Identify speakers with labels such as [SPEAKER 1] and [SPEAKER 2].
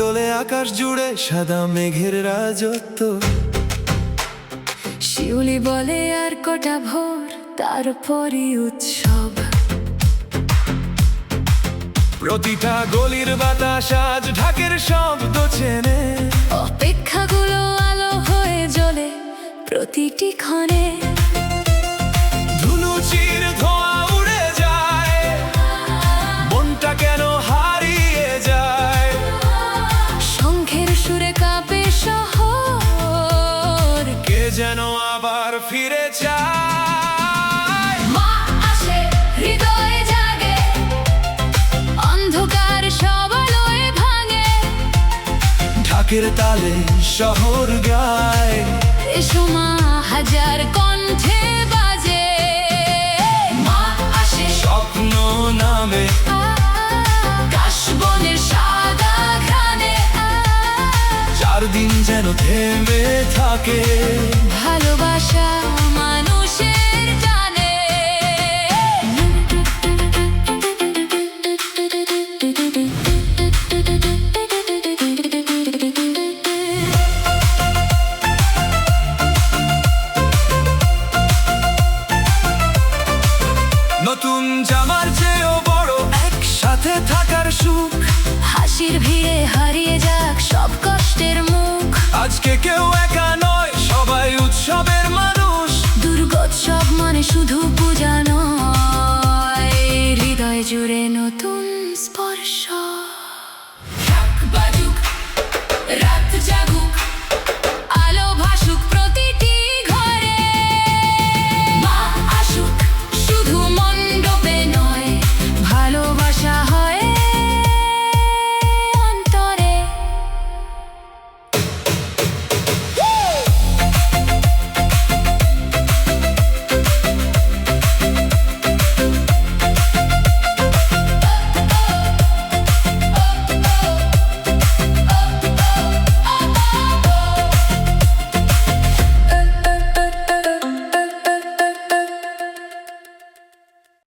[SPEAKER 1] দোলে আকাশ জুড়ে সাদা মেঘের রাজত্ব।
[SPEAKER 2] শিউলি বলে আর কটা ভোর, তারপরই উৎসব।
[SPEAKER 1] প্রতিটা গলির বাতাস আজ ঢাকের শব্দ চেনে।
[SPEAKER 2] অপেক্ষাগুলো আলো হয়ে জ্বলে প্রতিটি ক্ষণে।
[SPEAKER 1] ধুনুচির ধোঁয়া উড়ে যায়, মনটা কেন হারিয়ে যায়।
[SPEAKER 2] শঙ্খের সুরে কাঁপে শহর,
[SPEAKER 1] কে যেন আবার ফিরে যায়।
[SPEAKER 2] মা আসে হৃদয়ে জাগে, অন্ধকার সব আলোয় ভাঙে।
[SPEAKER 1] ঢাকের তালে শহর গায়,
[SPEAKER 2] এসো মা হাজার কণ্ঠে বাজে। মা আসে
[SPEAKER 1] স্বপ্ন নামে
[SPEAKER 2] কাশবনের সাদা ঘ্রাণে।
[SPEAKER 1] 4 দিন যেন থেমে থাকে।
[SPEAKER 2] ভালোবাসা মানুষের টানে।
[SPEAKER 1] নতুন জামার চেয়েও বড় একসাথে থাকার সুখ।
[SPEAKER 2] হাসির ভিড়ে হারিয়ে যাক সব কষ্টের মুখ।
[SPEAKER 1] আজকে কেউ একা নয়, সবাই উৎসবের মানুষ।
[SPEAKER 2] দুর্গোৎসব মানে শুধু পূজা নয়, হৃদয় জুড়ে নতুন স্পর্শ।